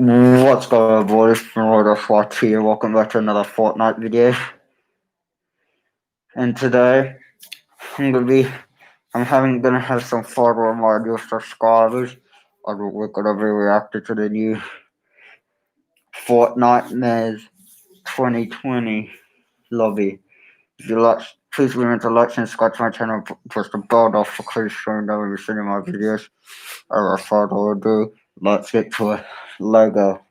What's going on, boys? Finlay-YT, welcome back to another Fortnite video. And today, I'm gonna have some fun with my new subscribers. And we're gonna be reacting to the new Fortnitemares 2020 lobby. If you like, please remember to like and subscribe to my channel. Press the bell notification that when you're seeing my videos. Without further ado, let's get to it. Logo.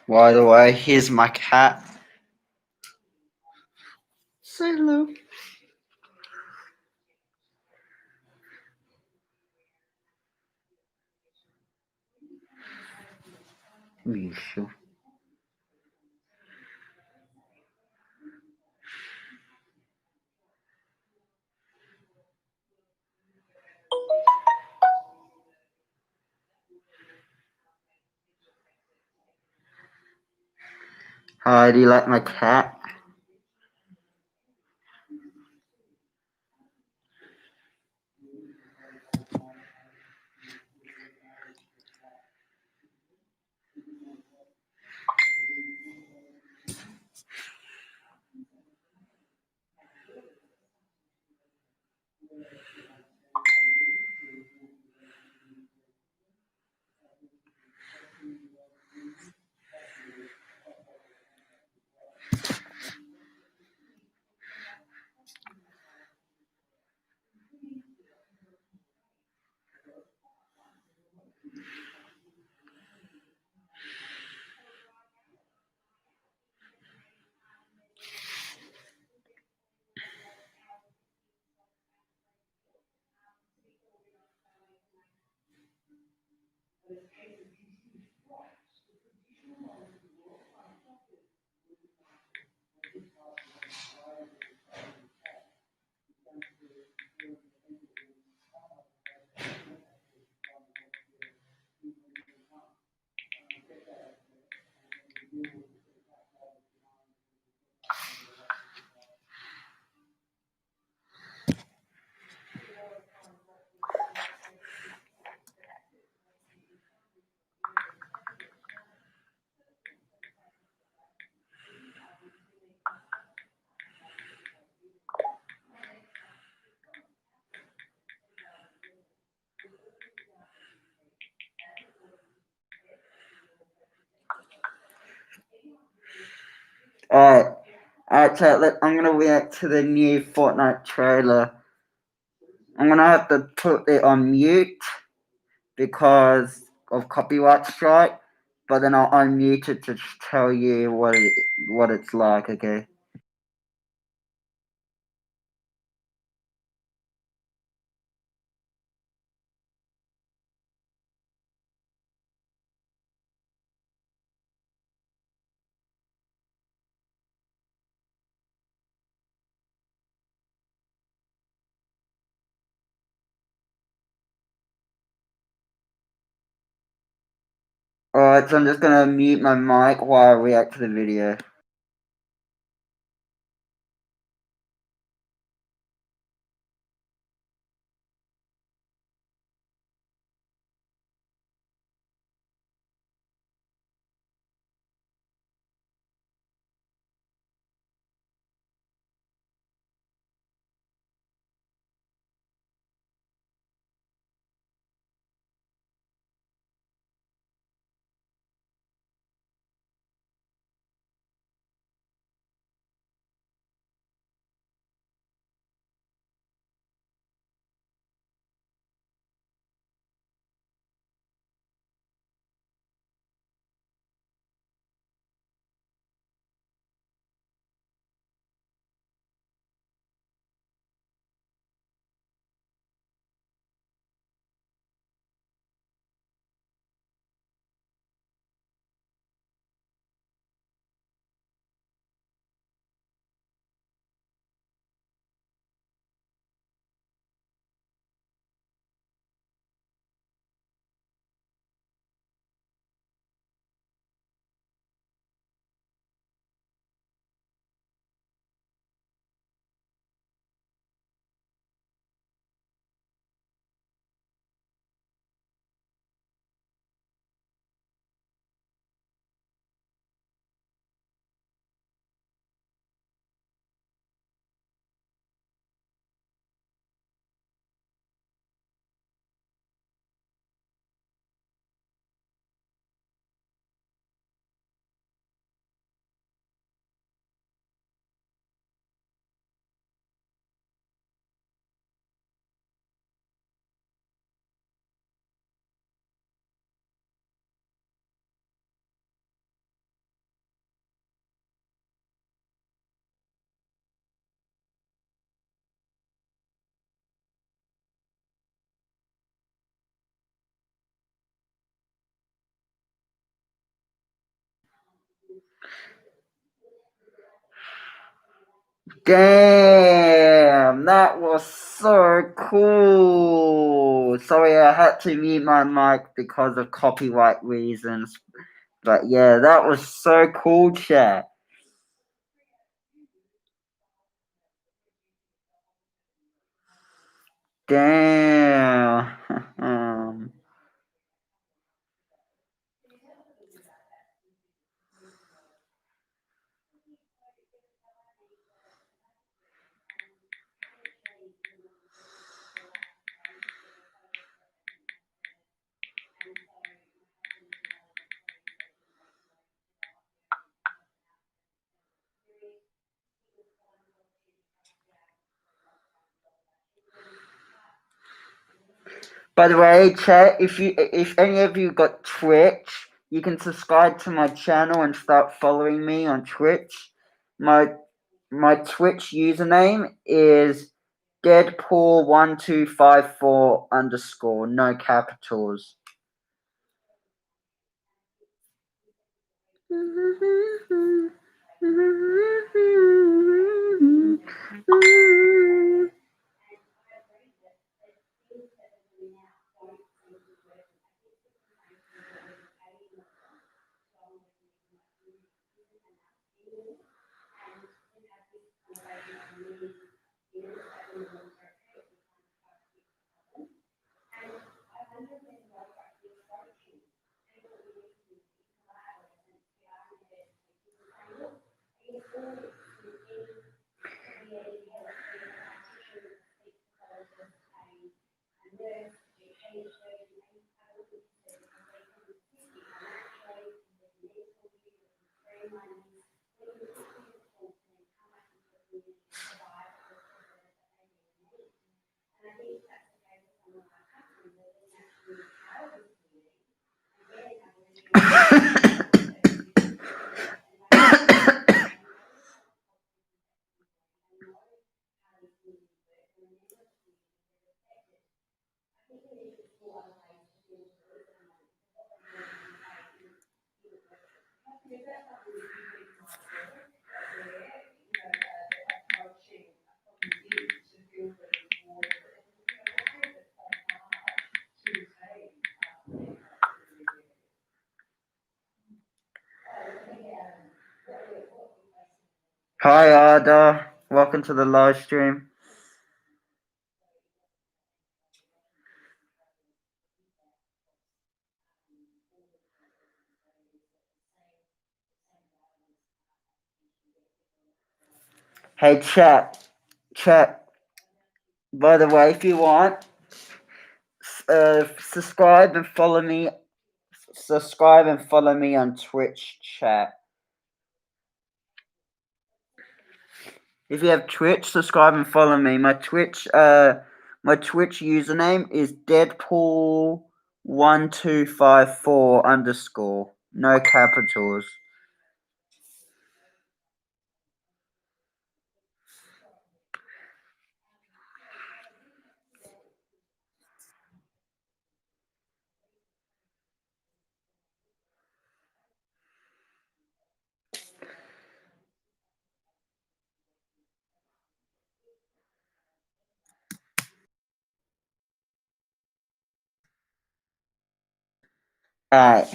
By the way, here's my cat. Say hello. Misha. Hi, do you like my cat? Alright, alright, chat, I'm gonna react to the new Fortnite trailer. I'm gonna have to put it on mute because of copyright strike, but then I'll unmute it to tell you what it's like, okay? Alright, so I'm just gonna mute my mic while I react to the video. Damn, that was so cool. Sorry, I had to mute my mic because of copyright reasons. But yeah, that was so cool, chat. Damn. By the way, chat, if any of you got Twitch, you can subscribe to my channel and start following me on Twitch. My Twitch username is Deadpool1254 underscore, no capitals. Hi, Ada. Welcome to the live stream. Hey, chat. By the way, if you want, subscribe and follow me. Subscribe and follow me on Twitch, chat. If you have Twitch, subscribe and follow me. My Twitch username is Deadpool1254 underscore. No capitals. Alright.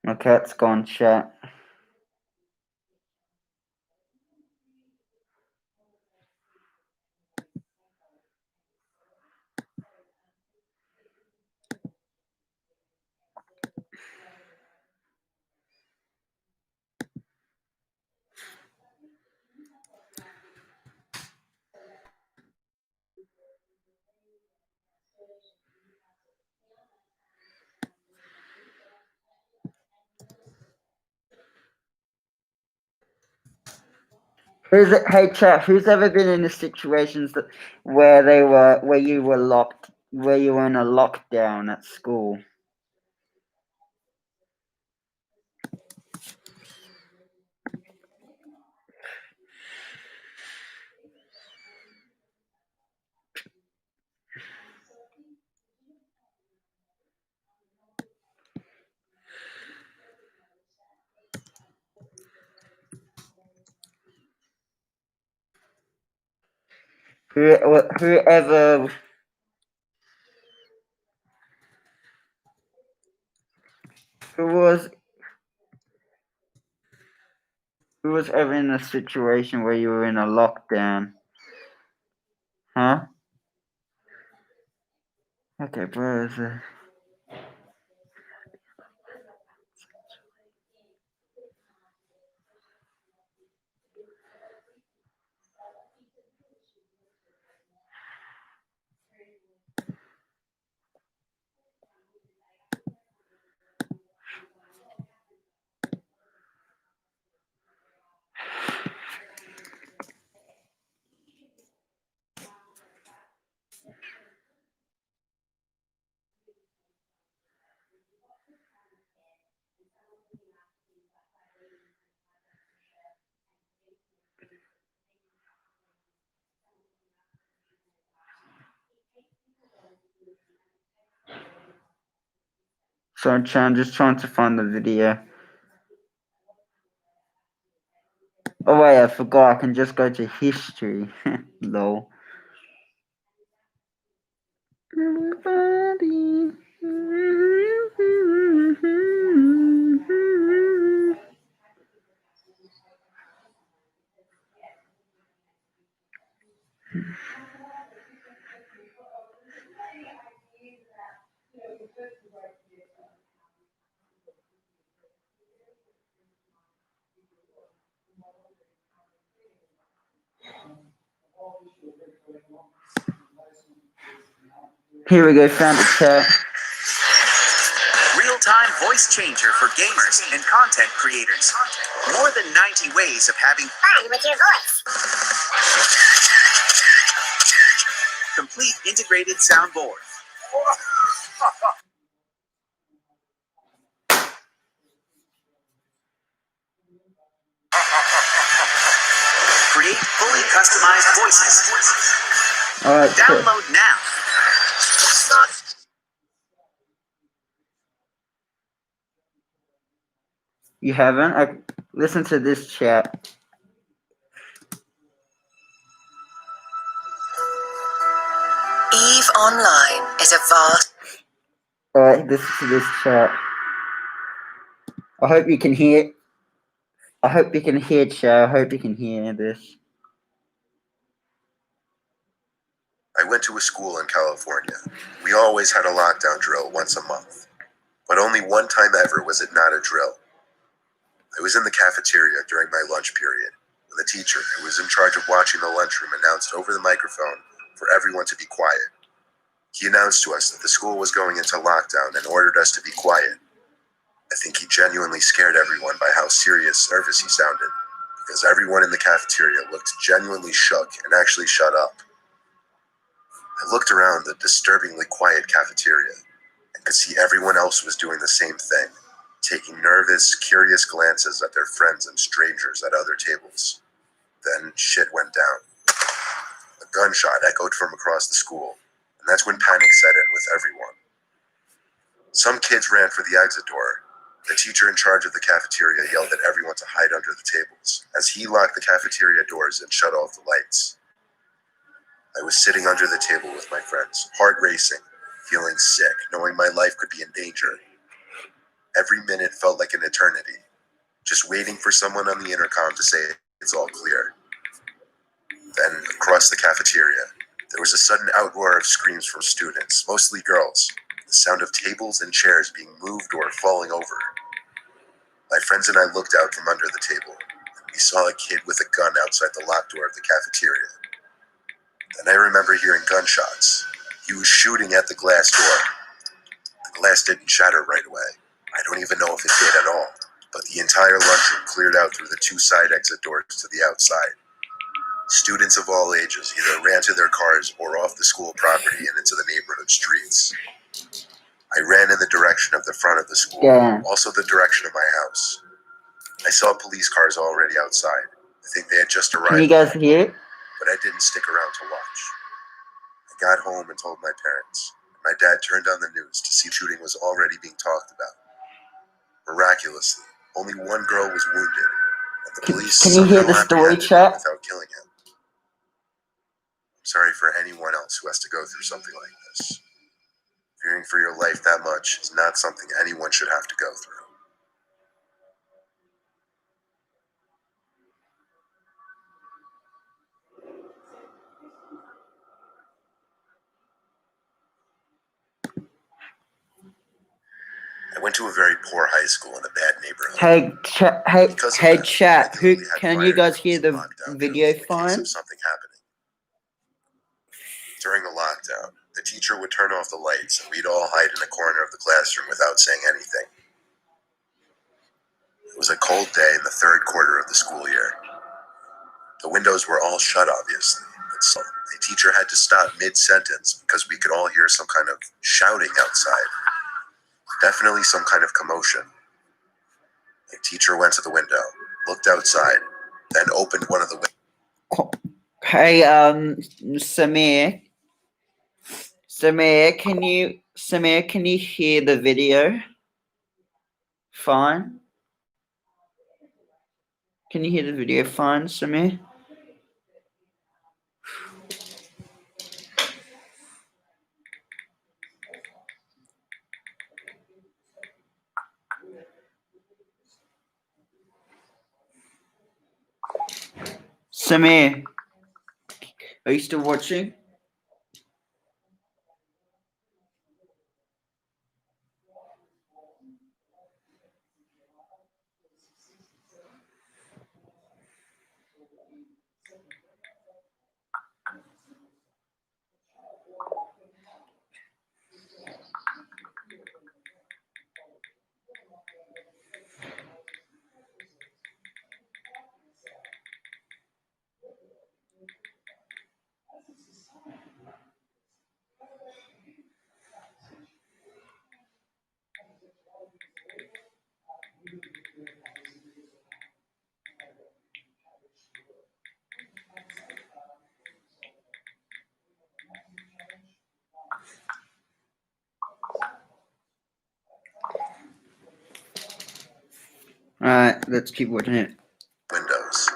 My cat's gone, chat. Hey chat, who's ever been in the situations where you were locked, where you were in a lockdown at school? Whoever who was who was ever in a situation where you were in a lockdown? Huh? Okay, bro. So I'm just trying to find the video. Oh wait, I forgot. I can just go to history. Lol. Everybody. Here we go, found the chat. Real-time voice changer for gamers and content creators. More than 90 ways of having fun with your voice. Complete integrated soundboard. Create fully customized voices. Alright, Download now. you haven't? Listen to this chat. EVE Online is a vast... Alright, listen to this chat. I hope you can hear. I hope you can hear, chat. I hope you can hear this. I went to a school in California. We always had a lockdown drill once a month. But only one time ever was it not a drill. I was in the cafeteria during my lunch period when the teacher who was in charge of watching the lunchroom announced over the microphone for everyone to be quiet. He announced to us that the school was going into lockdown and ordered us to be quiet. I think he genuinely scared everyone by how serious, nervous he sounded, because everyone in the cafeteria looked genuinely shook and actually shut up. I looked around the disturbingly quiet cafeteria and could see everyone else was doing the same thing, taking nervous, curious glances at their friends and strangers at other tables. Then shit went down. A gunshot echoed from across the school, and that's when panic set in with everyone. Some kids ran for the exit door. The teacher in charge of the cafeteria yelled at everyone to hide under the tables as he locked the cafeteria doors and shut off the lights. I was sitting under the table with my friends, heart racing, feeling sick, knowing my life could be in danger. Every minute felt like an eternity, just waiting for someone on the intercom to say it's all clear. Then, across the cafeteria, there was a sudden outroar of screams from students, mostly girls, the sound of tables and chairs being moved or falling over. My friends and I looked out from under the table, and we saw a kid with a gun outside the locked door of the cafeteria. Then I remember hearing gunshots. He was shooting at the glass door. The glass didn't shatter right away. I don't even know if it did at all, but the entire lunchroom cleared out through the two side exit doors to the outside. Students of all ages either ran to their cars or off the school property and into the neighborhood streets. I ran in the direction of the front of the school, Yeah. also the direction of my house. I saw police cars already outside. I think they had just arrived. Can you guys hear? But I didn't stick around to watch. I got home and told my parents. My dad turned on the news to see the shooting was already being talked about. Miraculously, only one girl was wounded, and the police Can you hear somehow the story, apprehended him chat? without killing him. I'm sorry for anyone else who has to go through something like this. Fearing for your life that much is not something anyone should have to go through. I went to a very poor high school in a bad neighborhood. Hey, chat. Who can you guys hear the video fine? Something happening. During the lockdown, the teacher would turn off the lights and we'd all hide in a corner of the classroom without saying anything. It was a cold day in the third quarter of the school year. The windows were all shut, obviously, but still, the teacher had to stop mid-sentence because we could all hear some kind of shouting outside. Definitely some kind of commotion. The teacher went to the window, looked outside, then opened one of the windows. Hey, Samir, can you hear the video? Fine. Can you hear the video fine, Samir? Samir, are you still watching? Alright, let's keep watching it. Windows.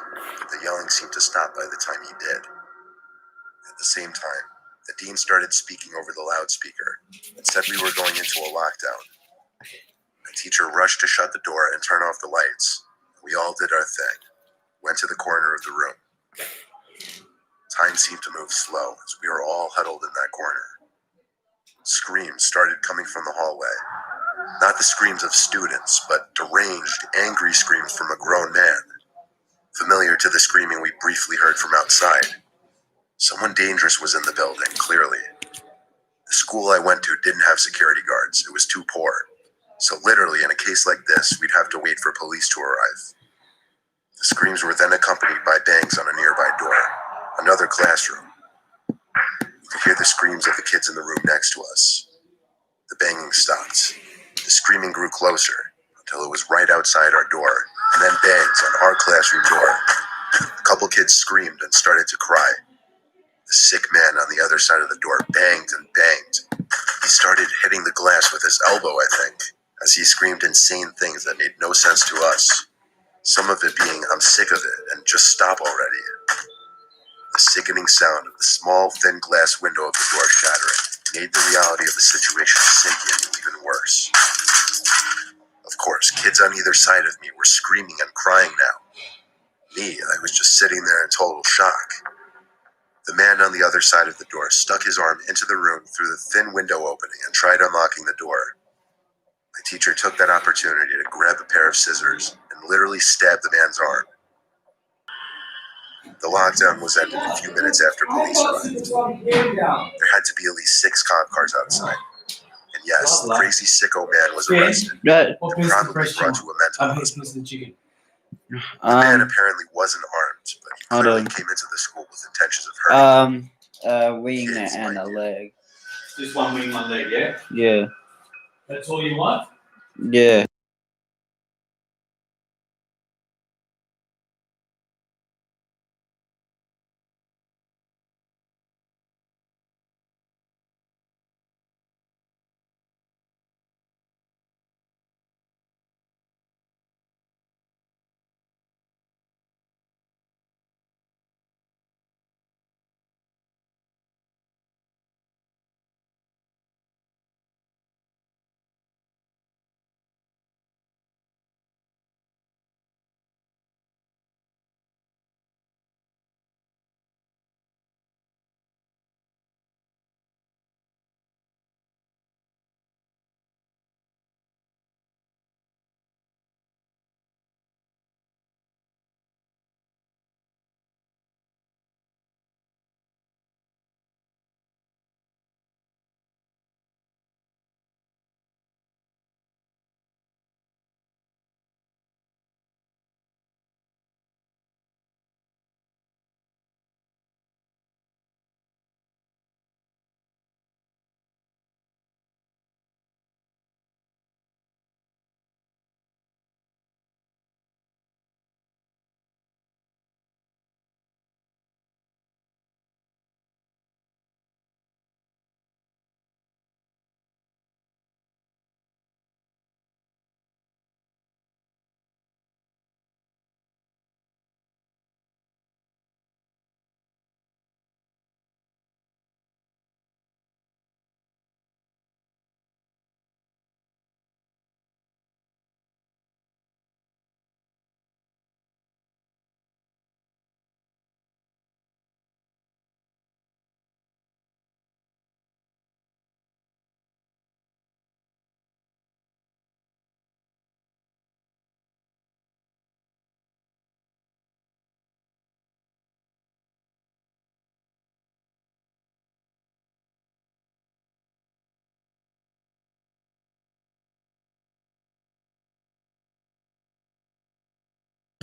The yelling seemed to stop by the time he did. At the same time, the dean started speaking over the loudspeaker and said we were going into a lockdown. The teacher rushed to shut the door and turn off the lights. We all did our thing, went to the corner of the room. Time seemed to move slow as we were all huddled in that corner. Screams started coming from the hallway. Not the screams of students, but deranged, angry screams from a grown man. Familiar to the screaming we briefly heard from outside. Someone dangerous was in the building, clearly. The school I went to didn't have security guards. It was too poor. So literally, in a case like this, we'd have to wait for police to arrive. The screams were then accompanied by bangs on a nearby door. Another classroom. You could hear the screams of the kids in the room next to us. The banging stopped. The screaming grew closer until it was right outside our door, and then bangs on our classroom door. A couple kids screamed and started to cry. The sick man on the other side of the door banged and banged. He started hitting the glass with his elbow, I think, as he screamed insane things that made no sense to us. Some of it being, "I'm sick of it, and just stop already." The sickening sound of the small, thin glass window of the door shattering made the reality of the situation sink in even worse. Of course, kids on either side of me were screaming and crying now. Me, I was just sitting there in total shock. The man on the other side of the door stuck his arm into the room through the thin window opening and tried unlocking the door. My teacher took that opportunity to grab a pair of scissors and literally stab the man's arm. The lockdown was ended a few minutes after police arrived. There had to be at least 6 cop cars outside. And yes, the crazy sicko man was arrested and probably brought to a mental hospital. The man apparently wasn't armed, but he Hold clearly on. came into the school with intentions of hurting Wing Kids, and mind a you. leg. Just one wing, one leg, yeah? Yeah. That's all you want? Yeah.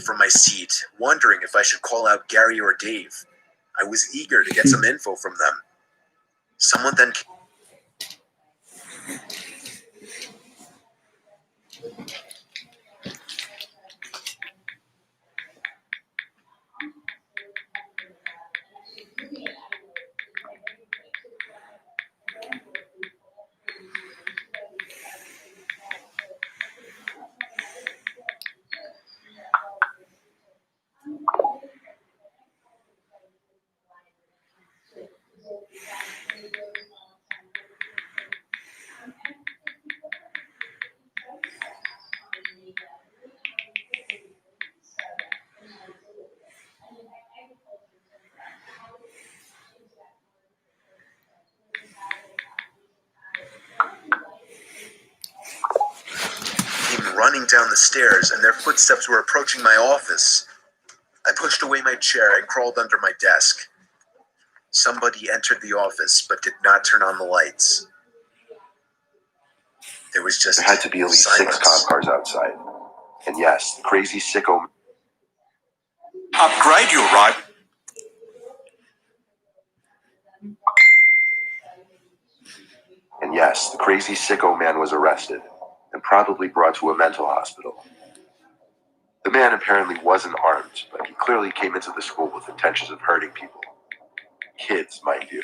from my seat, wondering if I should call out Gary or Dave. I was eager to get some info from them. Someone then came running down the stairs, and their footsteps were approaching my office. I pushed away my chair and crawled under my desk. Somebody entered the office but did not turn on the lights. There was just There had to be at least silence. 6 cop cars outside. And yes, the crazy sicko. Upgrade your ride. And yes, the crazy sicko man was arrested and probably brought to a mental hospital. The man apparently wasn't armed, but he clearly came into the school with intentions of hurting people. Kids, mind you.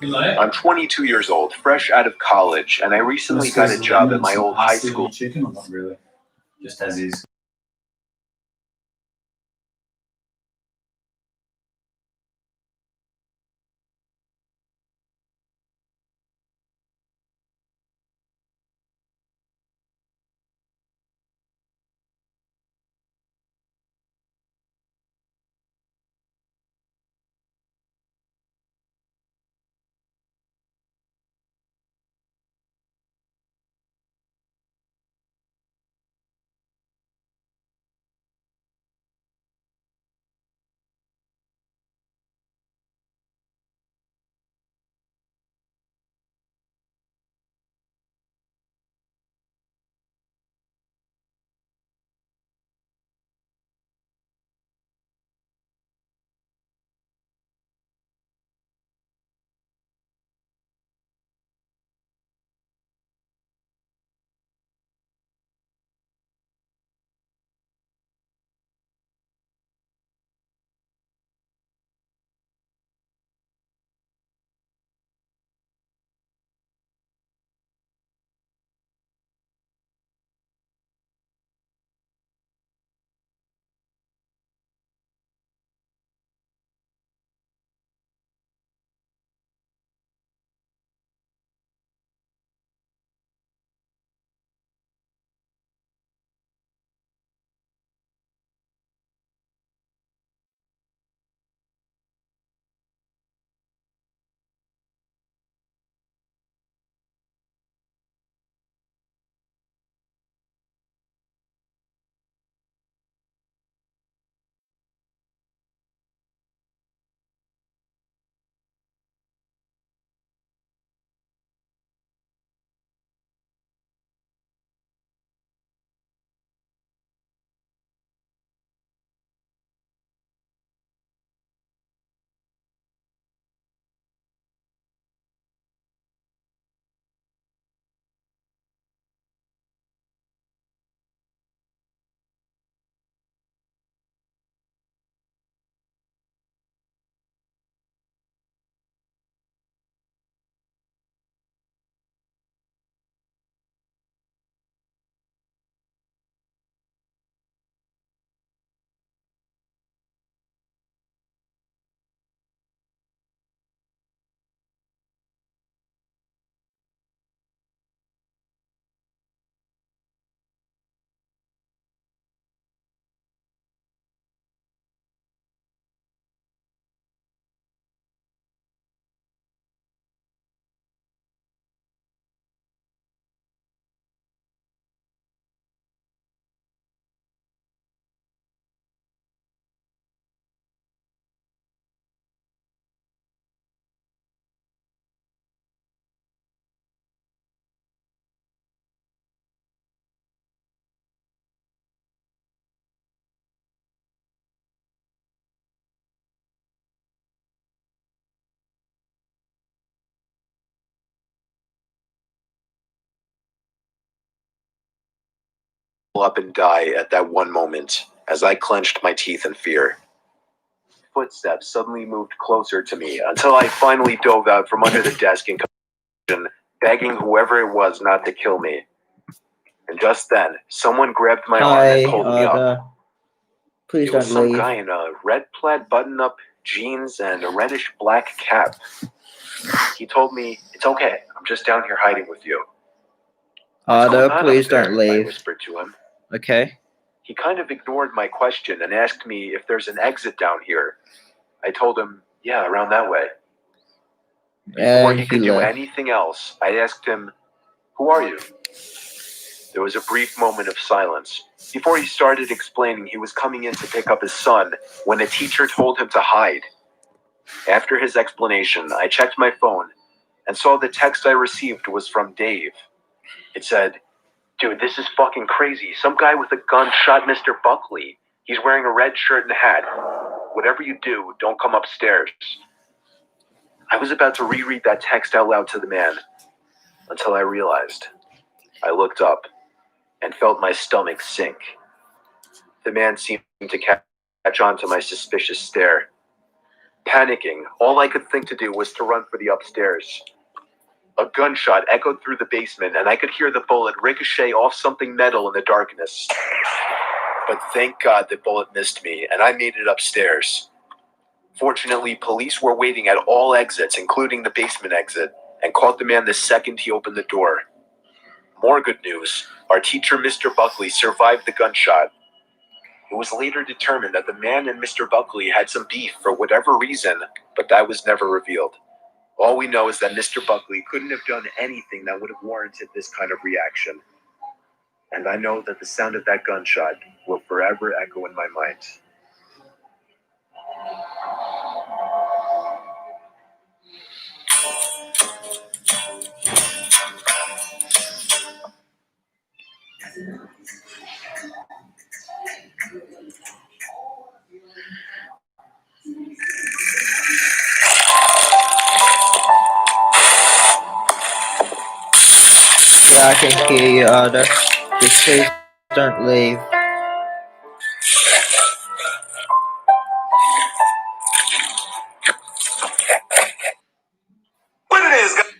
Finlay? I'm 22 years old, fresh out of college, and I recently got a job at my old high school. Chicken or not really? Just as is. up and die at that one moment as I clenched my teeth in fear. Footsteps suddenly moved closer to me until I finally dove out from under the desk in confusion, begging whoever it was not to kill me. And just then, someone grabbed my arm and pulled me up. Please It was don't some leave. guy in a red plaid button-up jeans and a reddish-black cap. He told me, "It's okay, I'm just down here hiding with you." "What's going on Please up there?" don't leave. I whispered to him. Okay. He kind of ignored my question and asked me if there's an exit down here. I told him, "Yeah, around that way." Before And he could do left. anything else, I asked him, "Who are you?" There was a brief moment of silence. Before he started explaining, he was coming in to pick up his son when a teacher told him to hide. After his explanation, I checked my phone and saw the text I received was from Dave. It said, "Dude, this is fucking crazy. Some guy with a gun shot Mr. Buckley. He's wearing a red shirt and hat. Whatever you do, don't come upstairs." I was about to reread that text out loud to the man until I realized. I looked up and felt my stomach sink. The man seemed to catch on to my suspicious stare. Panicking, all I could think to do was to run for the upstairs. A gunshot echoed through the basement, and I could hear the bullet ricochet off something metal in the darkness. But thank God the bullet missed me, and I made it upstairs. Fortunately, police were waiting at all exits, including the basement exit, and caught the man the second he opened the door. More good news, our teacher, Mr. Buckley, survived the gunshot. It was later determined that the man and Mr. Buckley had some beef for whatever reason, but that was never revealed. All we know is that Mr. Buckley couldn't have done anything that would have warranted this kind of reaction. And I know that the sound of that gunshot will forever echo in my mind. Yeah, I can hear you, Ada. Just please don't leave. What it is, guys?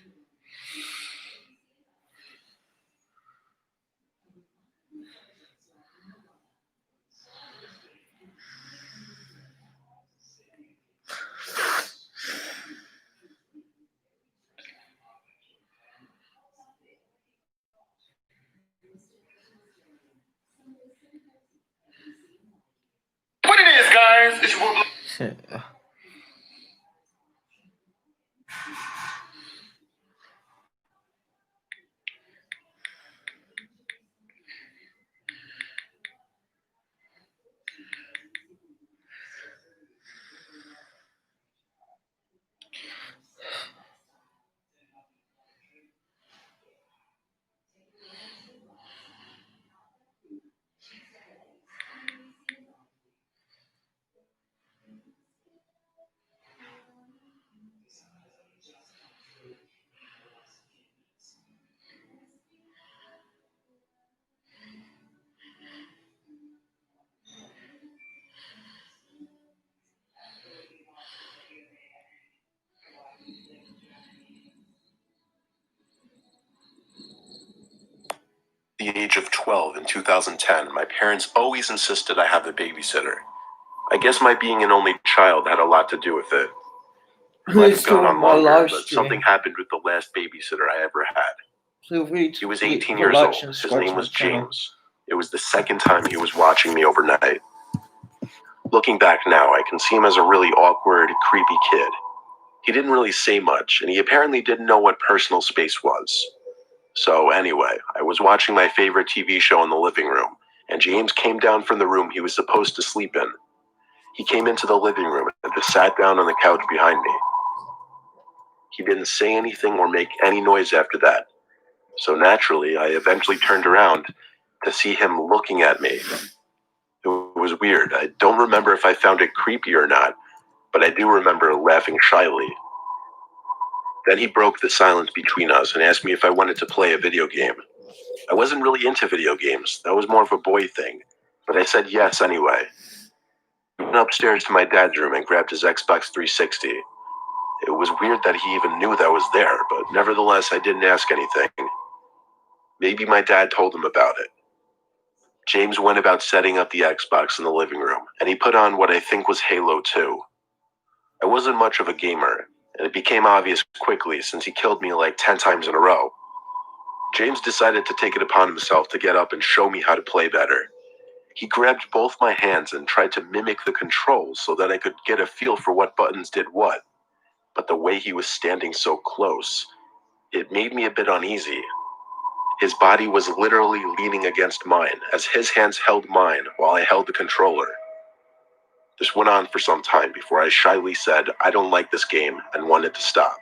What it is, guys? It's your boy. The age of 12 in 2010, my parents always insisted I have a babysitter. I guess my being an only child had a lot to do with it. It might have gone on longer, but something happened with the last babysitter I ever had. He was 18 years old. His name was James. It was the second time he was watching me overnight. Looking back now, I can see him as a really awkward, creepy kid. He didn't really say much, and he apparently didn't know what personal space was. So anyway, I was watching my favorite TV show in the living room, and James came down from the room he was supposed to sleep in. He came into the living room and just sat down on the couch behind me. He didn't say anything or make any noise after that. So naturally, I eventually turned around to see him looking at me. It was weird. I don't remember if I found it creepy or not, but I do remember laughing shyly. Then he broke the silence between us and asked me if I wanted to play a video game. I wasn't really into video games. That was more of a boy thing. But I said yes anyway. I went upstairs to my dad's room and grabbed his Xbox 360. It was weird that he even knew that was there, but nevertheless, I didn't ask anything. Maybe my dad told him about it. James went about setting up the Xbox in the living room, and he put on what I think was Halo 2. I wasn't much of a gamer, and it became obvious quickly since he killed me like 10 times in a row. James decided to take it upon himself to get up and show me how to play better. He grabbed both my hands and tried to mimic the controls so that I could get a feel for what buttons did what. But the way he was standing so close, it made me a bit uneasy. His body was literally leaning against mine as his hands held mine while I held the controller. This went on for some time before I shyly said I don't like this game and wanted to stop.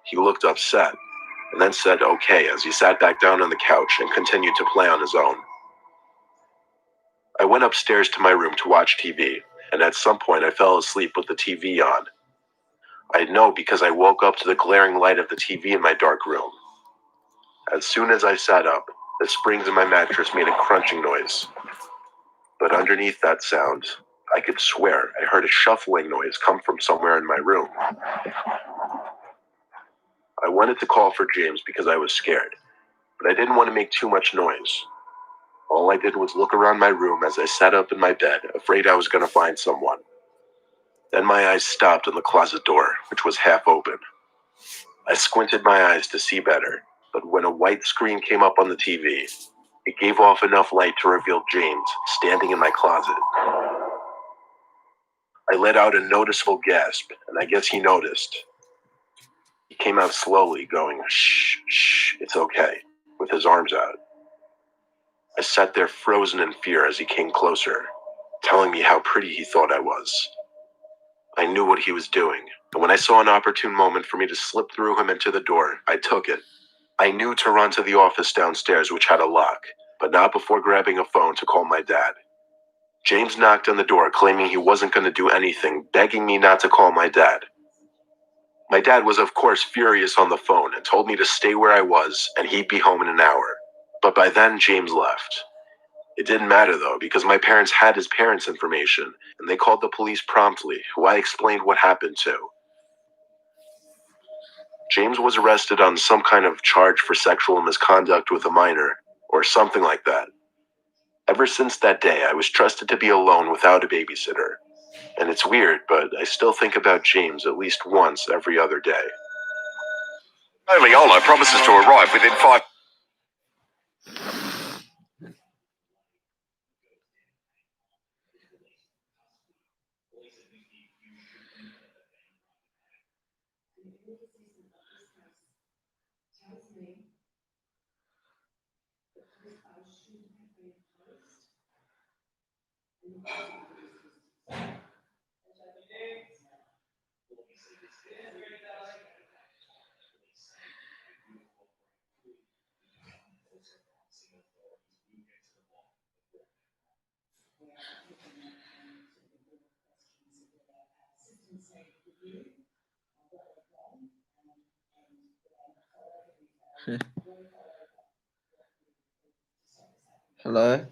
He looked upset and then said okay as he sat back down on the couch and continued to play on his own. I went upstairs to my room to watch TV, and at some point I fell asleep with the TV on. I know because I woke up to the glaring light of the TV in my dark room. As soon as I sat up, the springs in my mattress made a crunching noise. But underneath that sound, I could swear I heard a shuffling noise come from somewhere in my room. I wanted to call for James because I was scared, but I didn't want to make too much noise. All I did was look around my room as I sat up in my bed, afraid I was going to find someone. Then my eyes stopped on the closet door, which was half open. I squinted my eyes to see better, but when a white screen came up on the TV, it gave off enough light to reveal James standing in my closet. I let out a noticeable gasp, and I guess he noticed. He came out slowly, going, "Shh, shh, it's okay," with his arms out. I sat there frozen in fear as he came closer, telling me how pretty he thought I was. I knew what he was doing, and when I saw an opportune moment for me to slip through him into the door, I took it. I knew to run to the office downstairs, which had a lock, but not before grabbing a phone to call my dad. James knocked on the door, claiming he wasn't going to do anything, begging me not to call my dad. My dad was, of course, furious on the phone and told me to stay where I was and he'd be home in an hour. But by then, James left. It didn't matter, though, because my parents had his parents' information, and they called the police promptly, who I explained what happened to. James was arrested on some kind of charge for sexual misconduct with a minor, or something like that. Ever since that day, I was trusted to be alone without a babysitter. And it's weird, but I still think about James at least once every other day. Leolo promises to arrive within 5. Hello?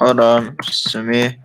Hold on, Samir.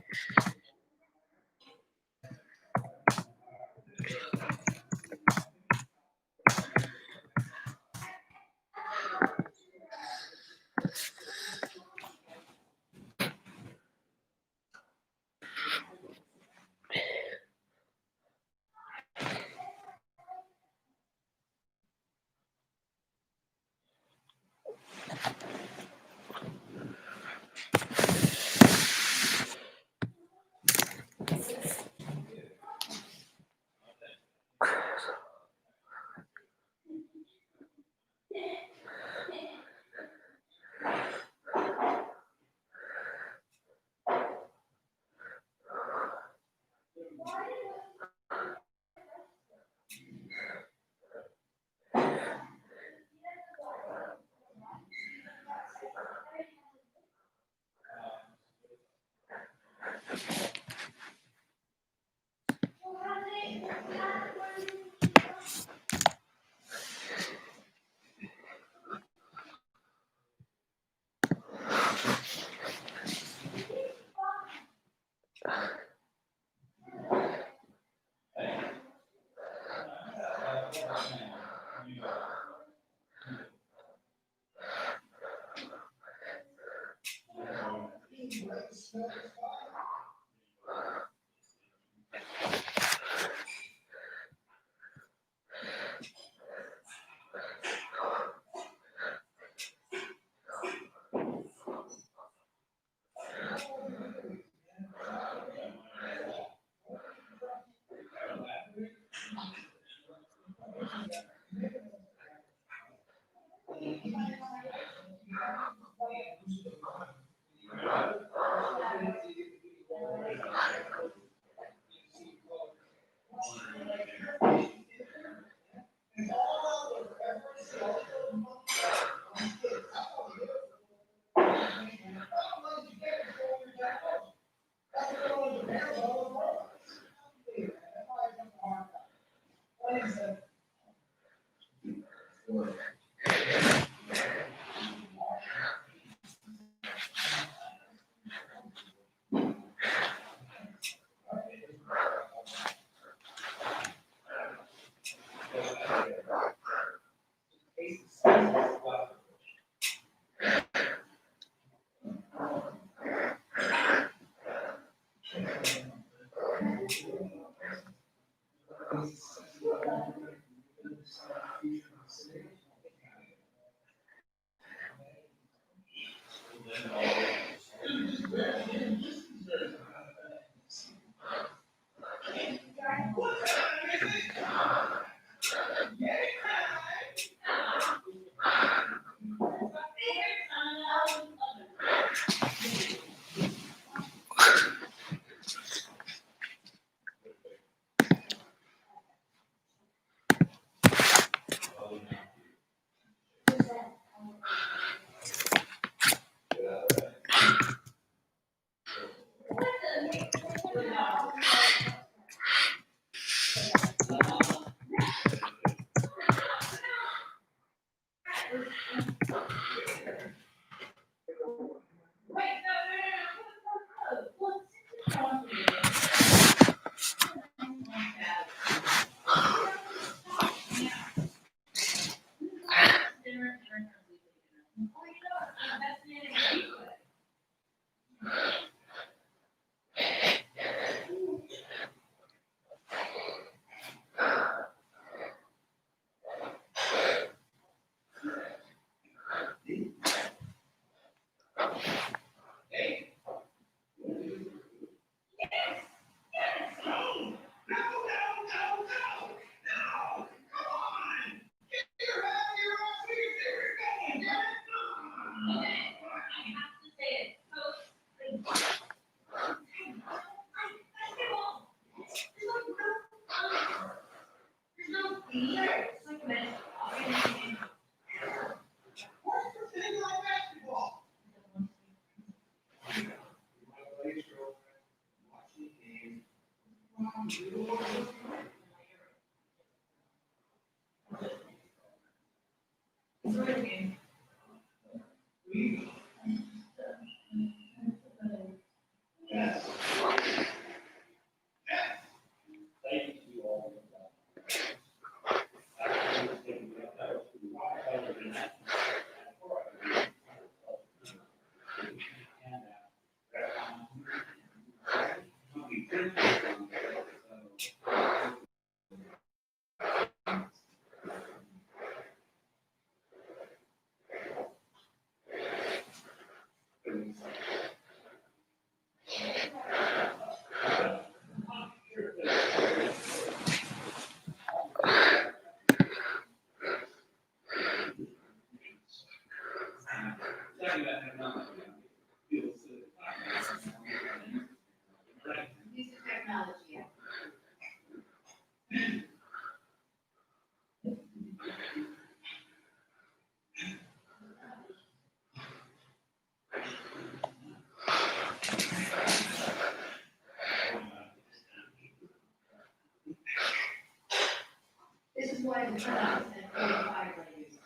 This is why the cutoff is at 45 ladies.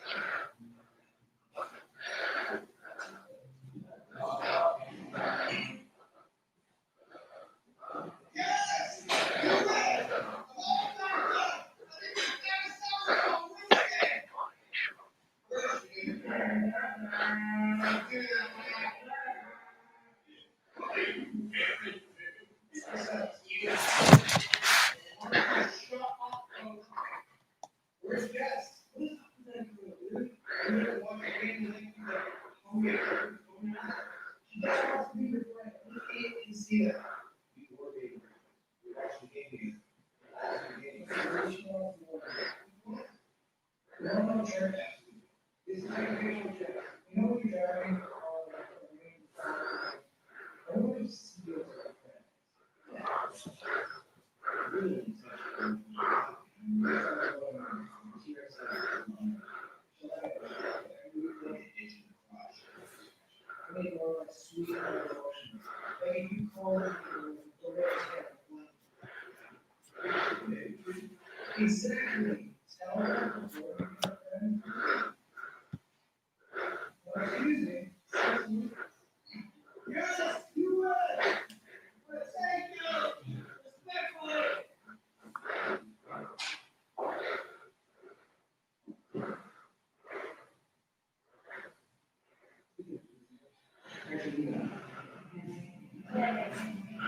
Exactly. Excuse me. Yes, you would. Thank you. Respectfully.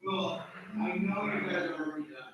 Well, I know you guys are already done.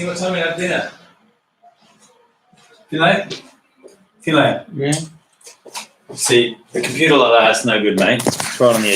What time we have dinner? Finlay? Finlay, Yeah. see, a computer like that's no good, mate. It's right on the edge